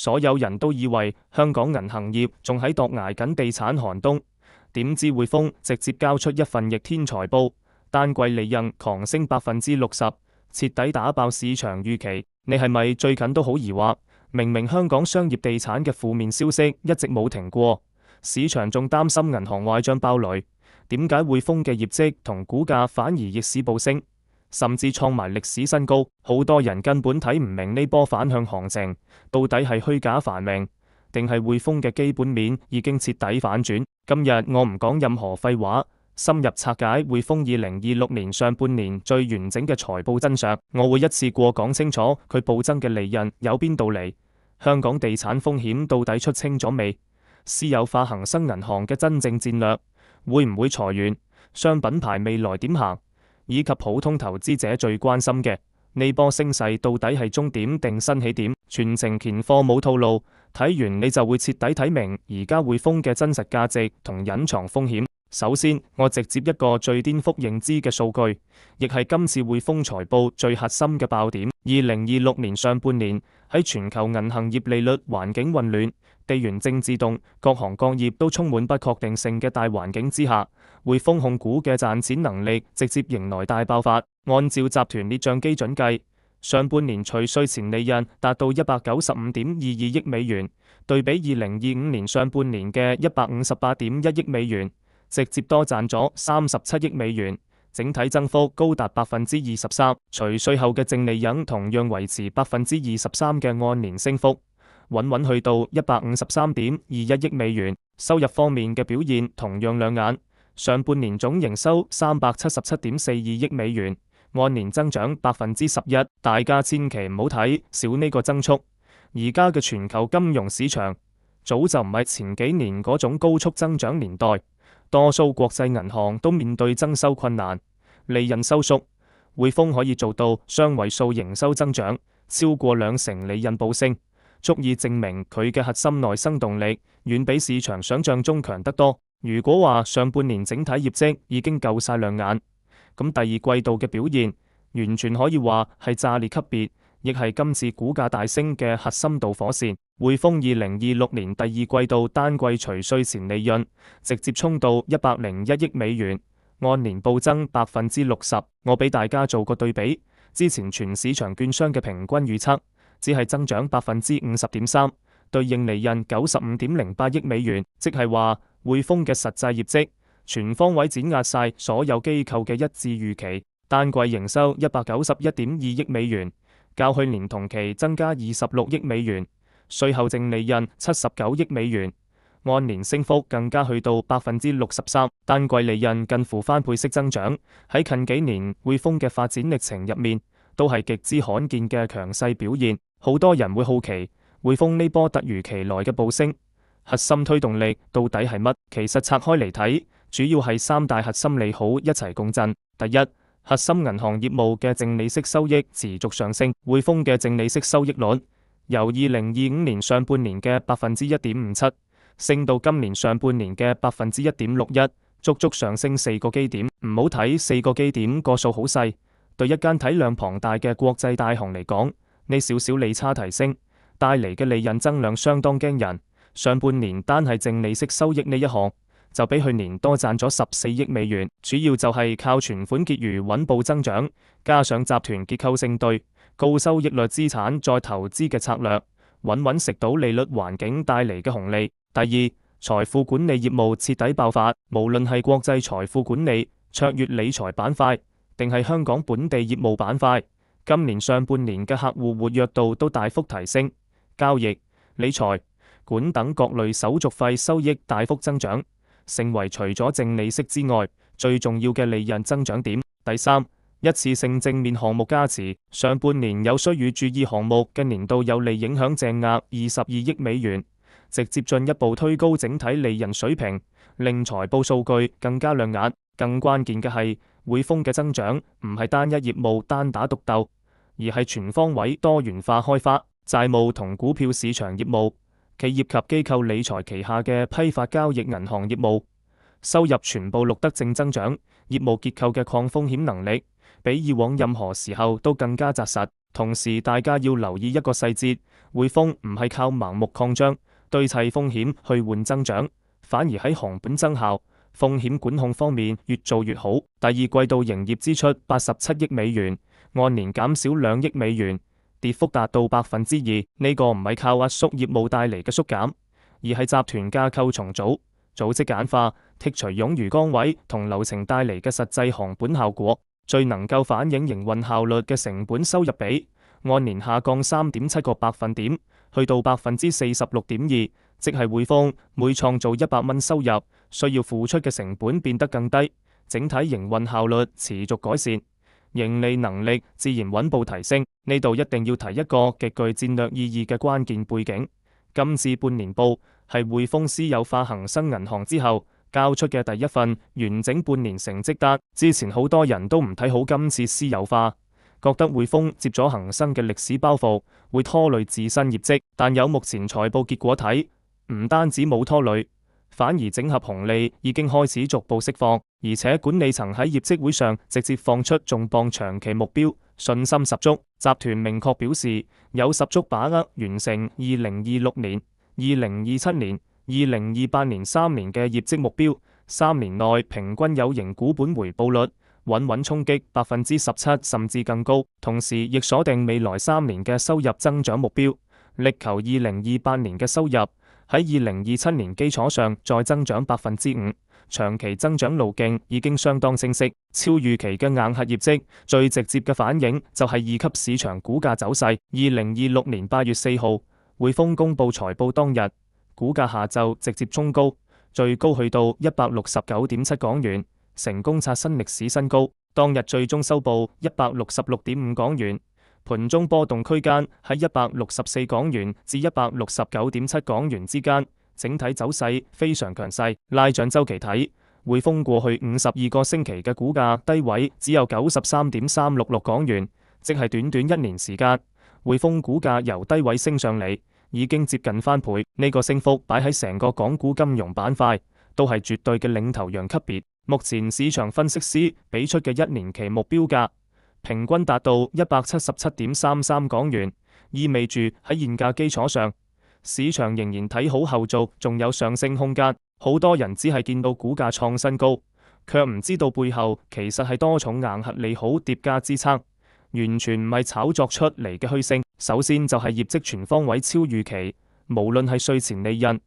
所有人都以為香港銀行業仲喺度捱緊地產寒冬，點知匯豐直接交出一份逆天財報，單季利潤狂升60%，徹底打爆市場預期。你係咪最近都好疑惑？明明香港商業地產嘅負面消息一直冇停過，市場仲擔心銀行壞賬爆雷，點解匯豐嘅業績同股價反而逆市暴升，甚至創埋歷史新高？好多人根本睇唔明呢波反向行情，到底係虛假繁榮，定係匯豐嘅基本面已經徹底反轉？今日我唔講任何廢話，深入拆解匯豐2026年上半年最完整嘅財報真相。我會一次過講清楚佢暴增嘅利潤有邊度嚟，香港地產風險到底出清咗未？私有化恒生銀行嘅真正戰略會唔會裁員？雙品牌未來點行？以及普通投資者最關心嘅呢波升勢到底係終點定新起點？全程乾貨冇套路，睇完你就會徹底睇明而家匯豐嘅真實價值同隱藏風險。首先，我直接一個最顛覆認知嘅數據，亦係今次匯豐財報最核心嘅爆點。2026年上半年喺全球銀行業利率環境混亂、地緣政治動、各行各業都充滿不確定性嘅大環境之下，匯豐控股嘅賺錢能力直接迎來大爆發。按照集團列賬基準計，上半年除稅前利潤達到195.22億美元，對比2025年上半年嘅158.1億美元，直接多賺咗37億美元，整體增幅高達23%。除稅後嘅淨利潤同樣維持23%嘅按年升幅，穩穩去到153.21億美元。收入方面嘅表現同樣亮眼，上半年總營收377.42億美元，按年增長11%。大家千祈唔好睇少呢個增速，而家嘅全球金融市場早就唔係前幾年嗰種高速增長年代。多數國際銀行都面對增收困難，利潤收縮，匯豐可以做到雙位數營收增長，超過20%利潤暴升，足以證明佢嘅核心內生動力遠比市場想象中強得多。如果話上半年整體業績已經夠晒亮眼，咁第二季度嘅表現完全可以話係炸裂級別，亦係今次股價大升嘅核心導火線。匯豐2026年第二季度單季除稅前利潤直接衝到101億美元，按年暴增60%。我俾大家做個對比，之前全市場券商嘅平均預測只係增長50.3%，對應利潤95.08億美元，即係話匯豐嘅實際業績全方位碾壓晒所有機構嘅一致預期。單季營收191.2億美元，較去年同期增加26億美元，稅後淨利潤79億美元，按年升幅更加去到63%，單季利潤近乎翻倍式增長。喺近幾年匯豐嘅發展歷程入面，都係極之罕見嘅強勢表現。好多人會好奇匯豐呢波突如其來嘅暴升，核心推動力到底係乜？其實拆開嚟睇，主要係三大核心利好一齊共振。第一，核心銀行業務嘅淨利息收益持續上升，匯豐嘅淨利息收益率由2025年上半年嘅1.57%升到今年上半年嘅1.61%，足足上升4個基點。唔好睇4個基點個數好細，對一間體量龐大嘅國際大行嚟講，呢少少利差提升帶嚟嘅利潤增量相當驚人。上半年單係淨利息收益呢一項就比去年多賺咗14億美元，主要就係靠存款結餘穩步增長，加上集團結構性對高收益率資產再投資嘅策略，穩穩食到利率環境帶嚟嘅紅利。第二，財富管理業務徹底爆發，無論係國際財富管理、卓越理財板塊，定係香港本地業務板塊，今年上半年嘅客戶活躍度都大幅提升，交易、理財、管等各類手續費收益大幅增長，成為除咗淨利息之外最重要嘅利潤增長點。第三，一次性正面項目加持，上半年有需予注意項目嘅年度有利影響淨額22億美元，直接進一步推高整體利潤水平，令財報數據更加亮眼。更關鍵嘅係匯豐嘅增長唔係單一業務單打獨鬥，而係全方位多元化開發，債務同股票市場業務、企業及機構理財旗下嘅批發交易銀行業務收入全部錄得正增長，業務結構嘅抗風險能力比以往任何時候都更加紮實。同時大家要留意一個細節，匯豐唔係靠盲目擴張對砌風險去換增長，反而喺紅本增效、風險管控方面越做越好。第二季度營業支出87億美元，按年減少2億美元，跌幅達到2%。呢個唔係靠壓縮業務帶嚟嘅縮減，而係集團架構重組、組織簡化、剔除冗餘崗位同流程帶嚟嘅實際紅本效果。最能夠反映營運效率嘅成本收入比，按年下降3.7個百分點，去到46.2%，即係匯豐每創造100蚊收入，需要付出嘅成本變得更低，整體營運效率持續改善，盈利能力自然穩步提升。呢度一定要提一個極具戰略意義嘅關鍵背景，今次半年報係匯豐私有化恒生銀行之後交出嘅第一份完整半年成績單。之前好多人都唔睇好今次私有化，覺得匯豐接咗恒生嘅歷史包袱會拖累自身業績，但有目前財報結果睇，唔單止冇拖累，反而整合紅利已經開始逐步釋放，而且管理層喺業績會上直接放出重磅長期目標，信心十足。集團明確表示有十足把握完成2026年、2027年、2028年3年嘅業績目標，3年內平均有形股本回報率穩穩衝擊17%甚至更高，同時亦鎖定未來3年嘅收入增長目標，力求2028年嘅收入喺2027年基礎上再增長5%，長期增長路徑已經相當清晰。超預期嘅硬核業績最直接嘅反映就係二級市場股價走勢。2026年8月4號，匯豐公布財報當日，股價下晝直接衝高，最高去到169.7港元，成功刷新歷史新高。當日最終收報166.5港元，盤中波動區間喺164港元至169.7港元之間，整體走勢非常強勢。拉長週期睇，匯豐過去52個星期嘅股價低位只有93.366港元，即係短短1年時間，匯豐股價由低位升上嚟，已經接近翻倍。呢個升幅擺喺成個港股金融板塊都係絕對嘅領頭羊級別。目前市場分析師俾出嘅1年期目標價平均達到177.33港元，意味住喺現價基礎上，市場仍然睇好後續仲有上升空間。好多人只係見到股價創新高，卻唔知道背後其實係多重硬核利好疊加支撐，完全唔係炒作出嚟嘅虛升。首先就係業績全方位超預期，無論係稅前利潤、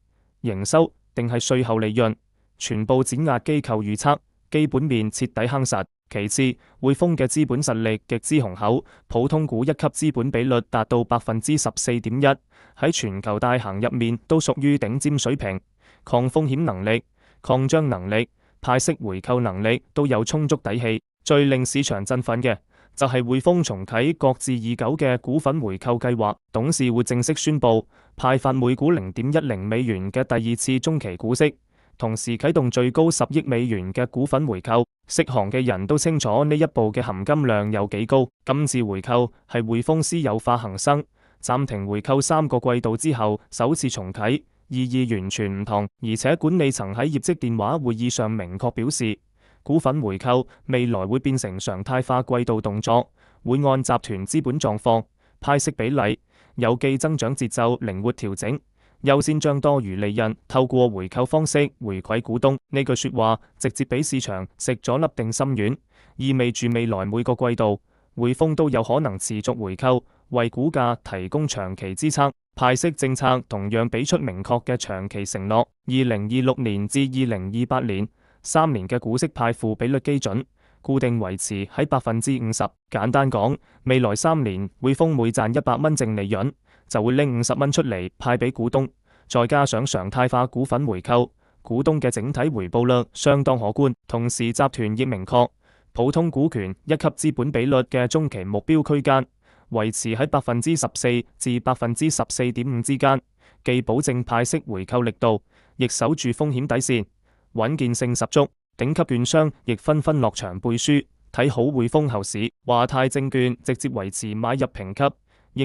營收定係稅後利潤，全部碾壓機構預測，基本面徹底夯實。其次，匯豐嘅資本實力極之雄厚，普通股一級資本比率達到14.1%，喺全球大行入面都屬於頂尖水平，抗風險能力、擴張能力、派息回購能力都有充足底氣。最令市場振奮嘅就係匯豐重啟擱置已久嘅股份回購計劃，董事會正式宣布派發每股0.10美元嘅第二次中期股息，同時啟動最高10億美元嘅股份回購。識行嘅人都清楚呢一步嘅含金量有幾高。今次回購係匯豐私有化恒生暫停回購3個季度之後首次重啟，意義完全唔同。而且管理層喺業績電話會議上明確表示，股份回購未來會變成常態化季度動作，會按集團資本狀況、派息比例、有機增長節奏靈活調整，優先將多餘利潤透過回購方式回饋股東。呢句說話直接俾市場食咗粒定心丸，意味住未來每個季度匯豐都有可能持續回購，為股價提供長期支撐。派息政策同樣俾出明確嘅長期承諾，2026年至2028年3年嘅股息派付比率基準固定維持喺50%。簡單講，未來3年匯豐每賺100蚊淨利潤，就會拎50蚊出嚟派俾股東，再加上常態化股份回購，股東嘅整體回報率相當可觀。同時集團亦明確，普通股權一級資本比率嘅中期目標區間維持喺14%至14.5%之間，既保證派息回購力度，亦守住風險底線，穩健性十足。頂級券商亦紛紛落場背書，睇好匯豐後市。華泰證券直接維持買入評級，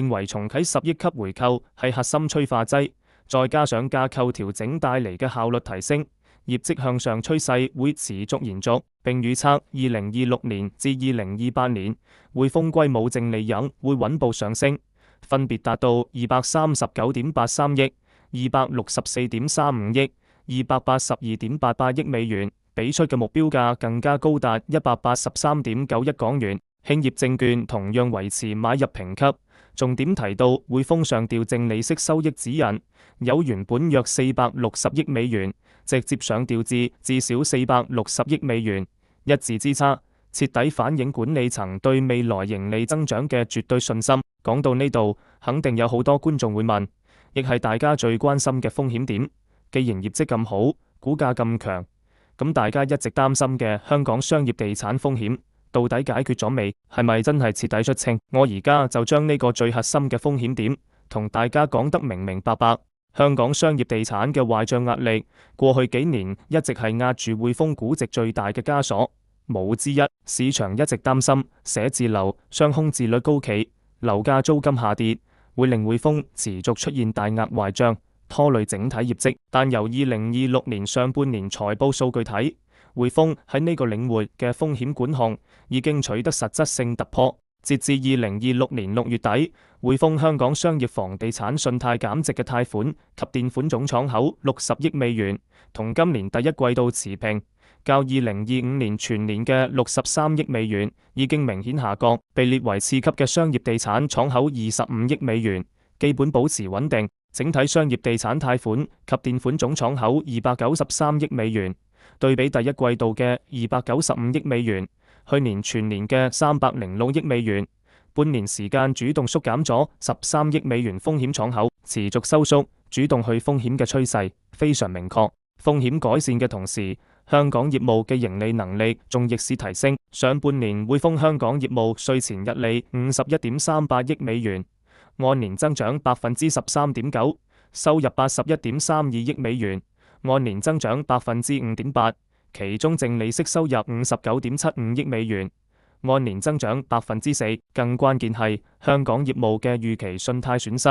認為重啟10億級回購係核心催化劑，再加上架構調整帶嚟嘅效率提升，業績向上趨勢會持續延續。並預測2026年至2028年匯豐歸母淨利潤會穩步上升，分別達到239.83億、264.35億、282.88億美元，俾出嘅目標價更加高達183.91港元。興業證券同樣維持買入評級，重點提到匯豐上調淨利息收益指引，由原本約460億美元，直接上調至少460億美元，一字之差，徹底反映管理層對未來盈利增長嘅絕對信心。講到呢度，肯定有好多觀眾會問，亦係大家最關心嘅風險點。既然業績咁好，股價咁強，咁大家一直擔心嘅香港商業地產風險到底解決咗未？係咪真係徹底出清？我而家就將呢個最核心嘅風險點同大家講得明明白白。香港商業地產嘅壞賬壓力，過去幾年一直係壓住匯豐估值最大嘅枷鎖，冇之一。市場一直擔心寫字樓雙空置率高企，樓價租金下跌，會令匯豐持續出現大額壞賬，拖累整體業績。但由2026年上半年財報數據睇，匯豐喺呢個領域嘅風險管控已經取得實質性突破。截至2026年6月底，匯豐香港商業房地產信貸減值嘅貸款及墊款總敞口60億美元，同今年第一季度持平，較2025年全年嘅63億美元已經明顯下降。被列為次級嘅商業地產敞口25億美元，基本保持穩定。整體商業地產貸款及墊款總敞口293億美元，對比第一季度嘅295億美元，去年全年嘅306億美元，半年時間主動縮減咗13億美元風險敞口，持續收縮，主動去風險嘅趨勢非常明確。風險改善嘅同時，香港業務嘅盈利能力仲逆市提升。上半年匯豐香港業務稅前溢利51.38億美元，按年增長13.9%，收入81.32億美元，按年增長5.8%，其中淨利息收入59.75億美元，按年增長4%。更關鍵係香港業務嘅預期信貸損失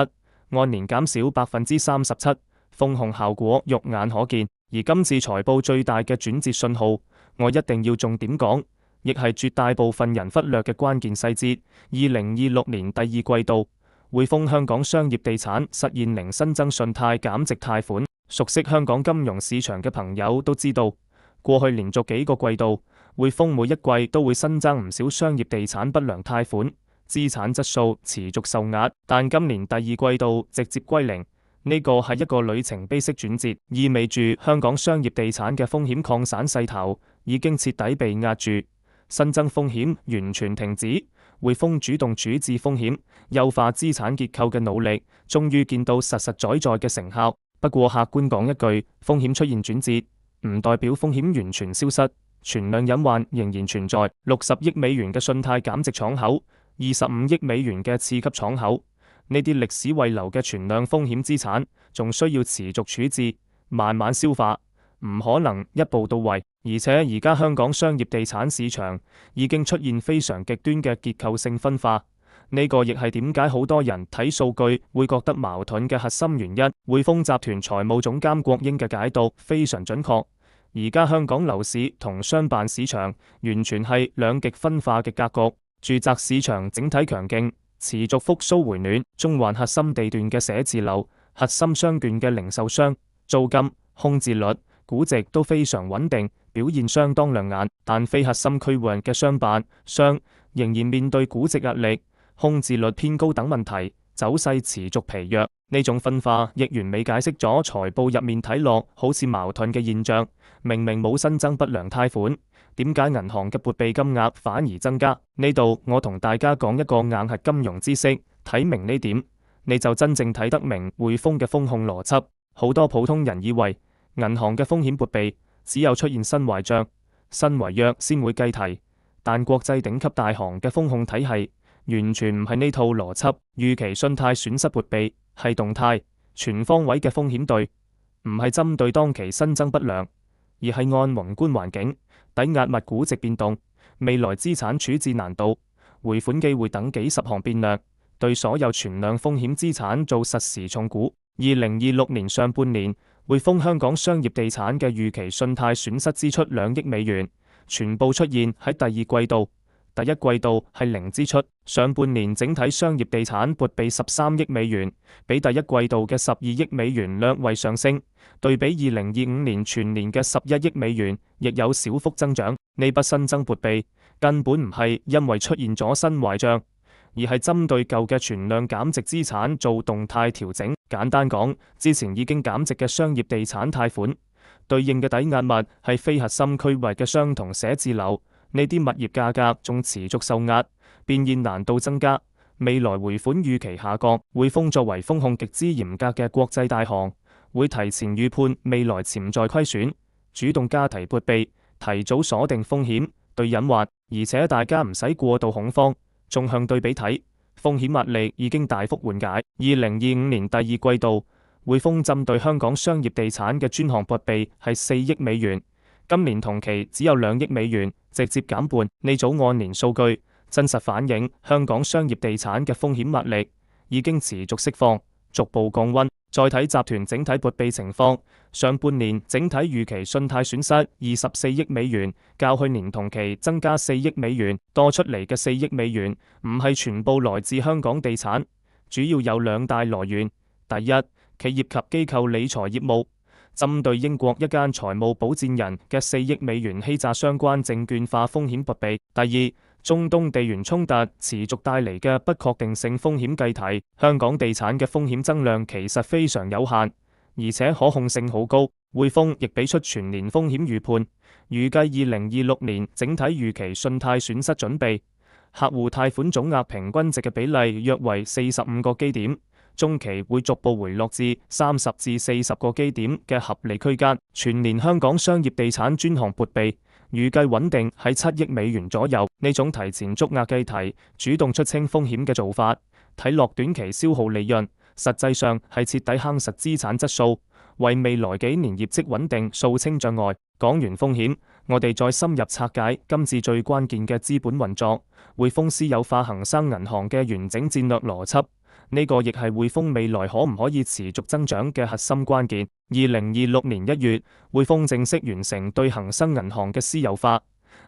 按年減少37%，風控效果肉眼可見。而今次財報最大嘅轉折信號，我一定要重點講，亦係絕大部分人忽略嘅關鍵細節。2026年第二季度，匯豐香港商業地產實現零新增信貸減值貸款。熟悉香港金融市場嘅朋友都知道，過去連續幾個季度，匯豐每一季都會新增唔少商業地產不良貸款，資產質素持續受壓。但今年第二季度直接歸零，呢個係一個里程碑式轉折，意味住香港商業地產嘅風險擴散勢頭已經徹底被壓住，新增風險完全停止。匯豐主動處置風險、優化資產結構嘅努力，終於見到實實在在嘅成效。不過客觀講一句，風險出現轉折，唔代表風險完全消失，存量隱患仍然存在。60億美元嘅信貸減值敞口，25億美元嘅次級敞口，呢啲歷史遺留嘅存量風險資產，仲需要持續處置，慢慢消化，唔可能一步到位。而且而家香港商業地產市場已經出現非常極端嘅結構性分化，呢個亦係點解好多人睇數據會覺得矛盾嘅核心原因。匯豐集團財務總監郭英嘅解讀非常準確，而家香港樓市同商辦市場完全係兩極分化嘅格局。住宅市場整體強勁，持續復甦回暖，中環核心地段嘅寫字樓、核心商圈嘅零售商、租金、空置率、估值都非常穩定，表現相當亮眼。但非核心區域嘅商辦商仍然面對估值壓力、空置率偏高等問題，走勢持續疲弱。呢種分化亦完美解釋咗財報入面睇落好似矛盾嘅現象。明明冇新增不良貸款，點解銀行嘅撥備金額反而增加？呢度我同大家講一個硬核金融知識，睇明呢點，你就真正睇得明匯豐嘅風控邏輯。好多普通人以為銀行嘅風險撥備只有出現新壞賬、新違約先會計提，但國際頂級大行嘅風控體系完全唔係呢套邏輯。預期信貸損失撥備係動態、全方位嘅風險對，唔係針對當期新增不良，而係按宏觀環境抵押物估值變動、未來資產處置難度、回款機會等幾十項變量，對所有存量風險資產做實時重估。2026年上半年，匯豐香港商業地產嘅預期信貸損失支出2億美元，全部出現喺第二季度，第一季度係零支出。上半年整體商業地產撥備13億美元，比第一季度嘅12億美元略為上升，對比2025年全年嘅11億美元，亦有小幅增長。呢筆新增撥備根本唔係因為出現咗新壞賬，而係針對舊嘅存量減值資產做動態調整。簡單講，之前已經減值嘅商業地產貸款，對應嘅抵押物係非核心區域嘅商同寫字樓，呢啲物業價格仲持續受壓，變現難度增加，未來回款預期下降。匯豐作為風控極之嚴格嘅國際大行，會提前預判未來潛在虧損，主動加提撥備，提早鎖定風險，對隱患，而且大家唔使過度恐慌。縱向對比睇，風險壓力已經大幅緩解。2025年第二季度，匯豐針對香港商業地產嘅專項撥備係4億美元，今年同期只有2億美元，直接減半。呢組按年數據真實反映香港商業地產嘅風險壓力已經持續釋放，逐步降溫。再睇集團整體撥備情況，上半年整體預期信貸損失24億美元，較去年同期增加4億美元，多出嚟嘅4億美元唔係全部來自香港地產，主要有兩大來源。第一，企業及機構理財業務，針對英國一間財務保薦人嘅4億美元欺詐相關證券化風險撥備。第二，中東地緣衝突持續帶嚟嘅不確定性風險計提，香港地產嘅風險增量其實非常有限，而且可控性好高。匯豐亦俾出全年風險預判，預計2026年整體預期信貸損失準備客戶貸款總額平均值嘅比例約為45個基點，中期會逐步回落至30至40個基點嘅合理區間。全年香港商業地產專項撥備預計穩定喺7億美元左右。呢種提前捉壓計提、主動出清風險嘅做法，睇落短期消耗利潤，實際上係徹底夯實資產質素，為未來幾年業績穩定掃清障礙。講完風險，我哋再深入拆解今次最關鍵嘅資本運作，匯豐私有化恒生銀行嘅完整戰略邏輯。呢個亦係匯豐未來可唔可以持續增長嘅核心關鍵。2026年1月，匯豐正式完成對恒生銀行嘅私有化，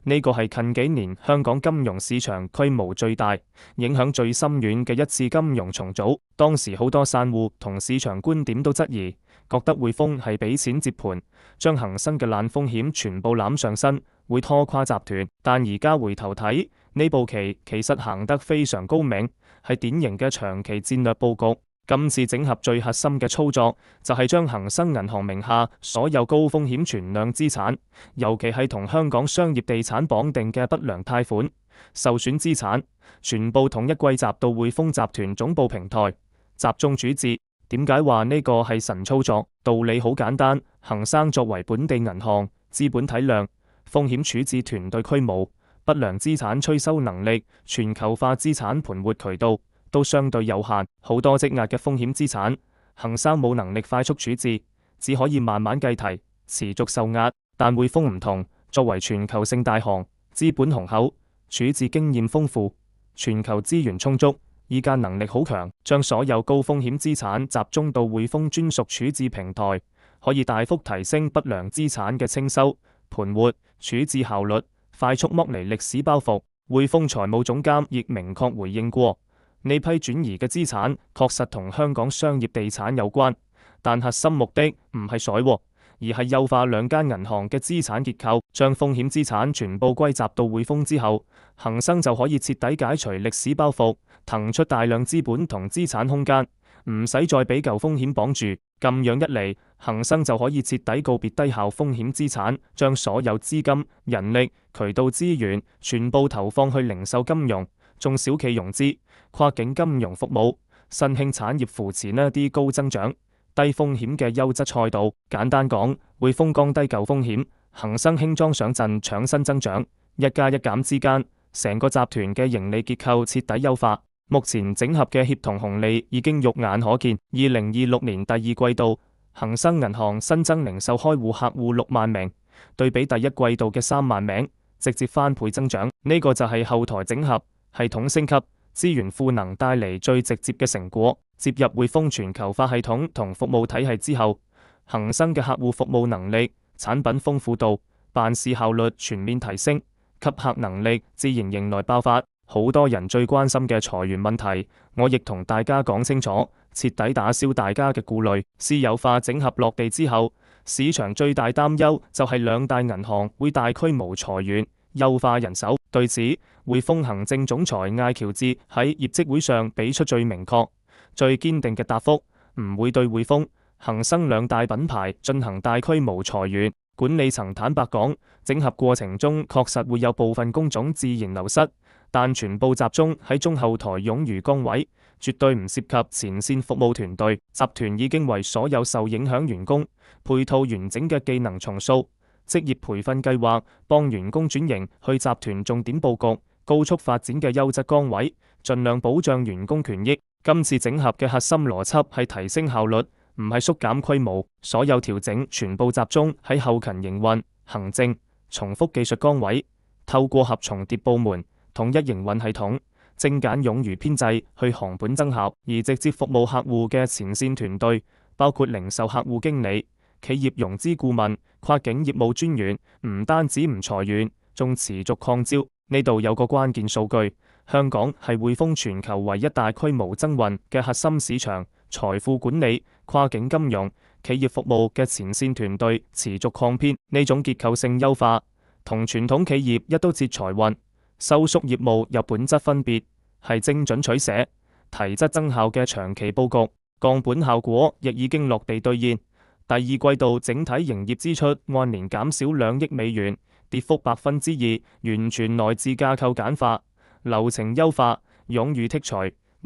呢個係近幾年香港金融市場規模最大、影響最深遠嘅一次金融重組。當時好多散戶同市場觀點都質疑，覺得匯豐係俾錢接盤，將恒生嘅爛風險全部攬上身，會拖垮集團。但而家回頭睇，呢步棋其實行得非常高明，係典型嘅長期戰略佈局。今次整合最核心嘅操作，就係將恒生銀行名下所有高風險存量資產，尤其係同香港商業地產綁定嘅不良貸款、受損資產，全部統一歸集到匯豐集團總部平台，集中處置。點解話呢個係神操作？道理好簡單，恒生作為本地銀行，資本體量、風險處置團隊規模、不良資產催收能力、全球化資產盤活渠道都相對有限，好多積壓嘅風險資產，恒生冇能力快速處置，只可以慢慢計提，持續受壓。但匯豐唔同，作為全球性大行，資本雄厚，處置經驗豐富，全球資源充足，議價能力好強，將所有高風險資產集中到匯豐專屬處置平台，可以大幅提升不良資產嘅清收、盤活、處置效率，快速剝離歷史包袱。匯豐財務總監亦明確回應過，呢批轉移嘅資產確實同香港商業地產有關，但核心目的唔係甩鍋，而係優化兩間銀行嘅資產結構。將風險資產全部歸集到匯豐之後，恒生就可以徹底解除歷史包袱，騰出大量資本同資產空間，唔使再俾舊風險綁住。咁樣一嚟，恒生就可以徹底告別低效風險資產，將所有資金、人力、渠道資源全部投放去零售金融、中小企融資、跨境金融服務、新興產業扶持呢啲高增長、低風險嘅優質賽道。簡單講，匯豐降低舊風險，恒生輕裝上陣搶新增長，一加一減之間，成個集團嘅盈利結構徹底優化。目前整合嘅協同紅利已經肉眼可見。2026年第二季度，恒生銀行新增零售開戶客戶6萬名，對比第一季度嘅3萬名，直接翻倍增長。呢個就係後台整合、系統升級、資源賦能帶嚟最直接嘅成果。接入匯豐全球化系統同服務體系之後，恒生嘅客戶服務能力、產品豐富度、辦事效率全面提升，吸客能力自然迎來爆發。好多人最關心嘅裁員問題，我亦同大家講清楚，徹底打消大家嘅顧慮。私有化整合落地之後，市場最大擔憂就係兩大銀行會大規模裁員，優化人手。對此，匯豐行政總裁艾喬治喺業績會上俾出最明確、最堅定嘅答覆，唔會對匯豐、恒生兩大品牌進行大規模裁員。管理層坦白講，整合過程中確實會有部分工種自然流失，但全部集中喺中後台冗餘崗位，絕對唔涉及前線服務團隊。集團已經為所有受影響員工配套完整嘅技能重塑、職業培訓計劃，幫員工轉型去集團重點佈局、高速發展嘅優質崗位，盡量保障員工權益。今次整合嘅核心邏輯係提升效率，唔係縮減規模。所有調整全部集中喺後勤營運、行政、重複技術崗位，透過合重疊部門、統一營運系統、精簡冗餘編制去行本增效。而直接服務客戶嘅前線團隊，包括零售客戶經理、企業融資顧問、跨境業務專員，唔單止唔裁員，仲持續擴招。呢度有個關鍵數據，香港係匯豐全球唯一大規模增運嘅核心市場，財富管理、跨境金融、企業服務嘅前線團隊持續擴編。呢種結構性優化同傳統企業一刀切裁運、收縮業務有本質分別，係精準取捨、提質增效嘅長期佈局，降本效果亦已經落地兌現。第二季度整體營業支出按年減少$2億，跌幅2%，完全來自架構簡化、流程優化、冗餘剔除，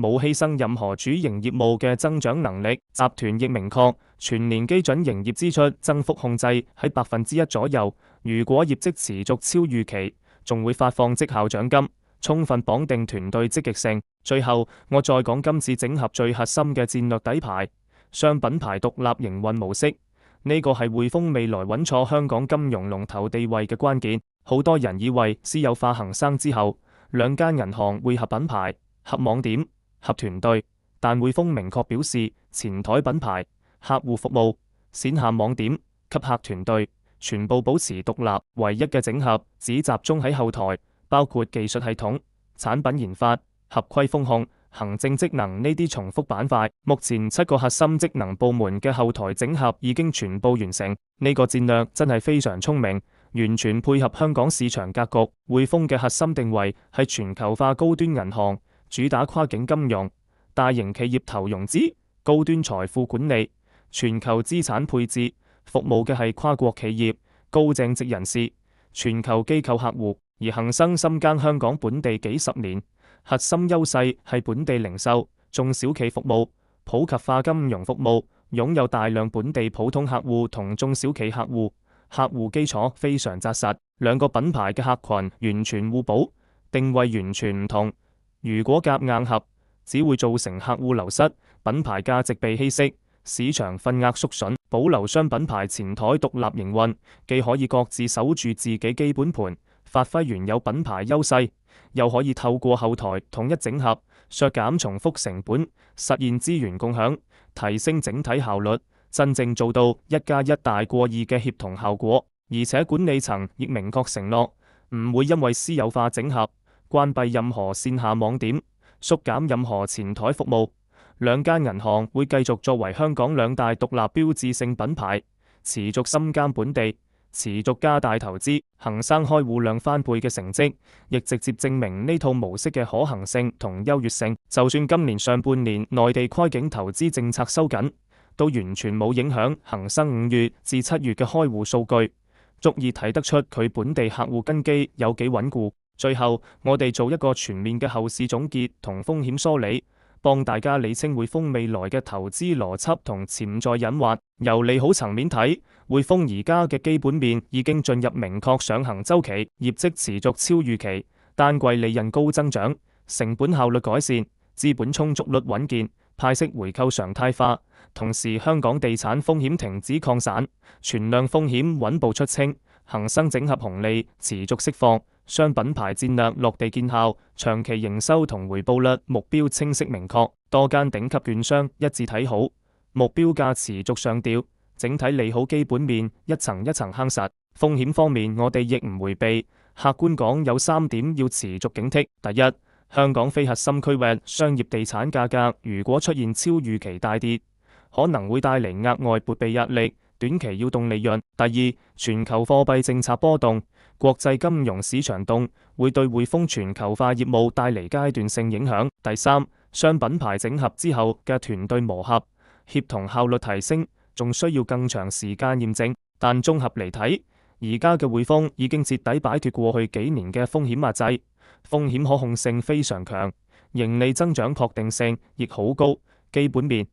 冇犧牲任何主營業務嘅增長能力。集團亦明確，全年基準營業支出增幅控制喺1%左右。如果業績持續超預期，仲會發放績效獎金，充分綁定團隊積極性。最後，我再講今次整合最核心嘅戰略底牌。雙品牌獨立營運模式，呢個係匯豐未來穩坐香港金融龍頭地位嘅關鍵。好多人以為私有化恒生之後，兩間銀行會合品牌、合網點、合團隊，但匯豐明確表示，前台品牌、客戶服務、線下網點及客團隊全部保持獨立，唯一嘅整合只集中喺後台，包括技術系統、產品研發、合規風控、行政職能呢啲重複板塊。目前7個核心職能部門嘅後台整合已經全部完成，呢個戰略真係非常聰明，完全配合香港市場格局。匯豐嘅核心定位係全球化高端銀行，主打跨境金融、大型企業投融資、高端財富管理、全球資產配置，服務嘅係跨國企業、高淨值人士、全球機構客戶。而恒生深耕香港本地幾十年，核心優勢係本地零售、中小企服務、普及化金融服務，擁有大量本地普通客戶同中小企客戶，客戶基礎非常紮實。兩個品牌嘅客群完全互補，定位完全唔同。如果夾硬合，只會造成客戶流失，品牌價值被稀釋，市場份額縮損。保留雙品牌前台獨立營運，既可以各自守住自己基本盤，發揮原有品牌優勢，又可以透過後台統一整合，削減重複成本，實現資源共享，提升整體效率，真正做到1+1大過2嘅協同效果。而且管理層亦明確承諾，唔會因為私有化整合，關閉任何線下網點，縮減任何前台服務。兩間銀行會繼續作為香港兩大獨立標誌性品牌，持續深耕本地，持續加大投資。恒生開戶量翻倍嘅成績，亦直接證明呢套模式嘅可行性同優越性。就算今年上半年內地跨境投資政策收緊，都完全冇影響恒生5月至7月嘅開戶數據，足以睇得出佢本地客戶根基有幾穩固。最後，我哋做一個全面嘅後市總結同風險梳理，幫大家理清匯豐未來嘅投資邏輯同潛在隱患。由利好層面睇，匯豐而家嘅基本面已經進入明確上行週期，業績持續超預期，單季利潤高增長，成本效率改善，資本充足率穩健，派息回購常態化。同時，香港地產風險停止擴散，存量風險穩步出清，恒生整合紅利持續釋放。雙品牌戰略落地見效，長期營收同回報率目標清晰明確，多間頂級券商一致睇好，目標價持續上調，整體利好基本面一層一層夯實。風險方面，我哋亦唔迴避，客觀講有3點要持續警惕。第一，香港非核心區域商業地產價格如果出現超預期大跌，可能會帶嚟額外撥備壓力，短期要動利潤。第二，全球貨幣政策波動，國際金融市場動，會對匯豐全球化業務帶嚟階段性影響。第三，雙品牌整合之後嘅團隊磨合、協同效率提升，仲需要更長時間驗證。但綜合嚟睇，而家嘅匯豐已經徹底擺脫過去幾年嘅風險壓制，風險可控性非常強，盈利增長確定性亦好高，基本面、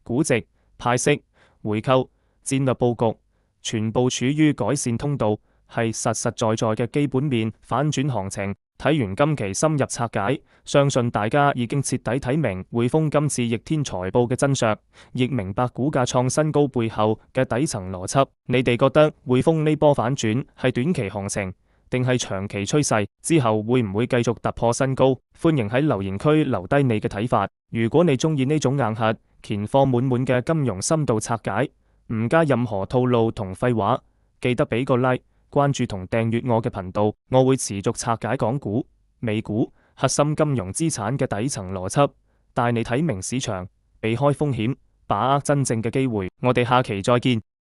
估值、派息、回購、戰略佈局，全部處於改善通道，係實實在在嘅基本面反轉行情。睇完今期深入拆解，相信大家已經徹底睇明匯豐今次逆天財報嘅真相，亦明白股價創新高背後嘅底層邏輯。你哋覺得匯豐呢波反轉係短期行情，定係長期趨勢？之後會唔會繼續突破新高？歡迎喺留言區留低你嘅睇法。如果你中意呢種硬核、乾貨滿滿嘅金融深度拆解，唔加任何套路同廢話，記得俾個 like。關注同訂閱我嘅頻道，我會持續拆解港股、美股、核心金融資產嘅底層邏輯，帶你睇明市場，避開風險，把握真正嘅機會。我哋下期再見。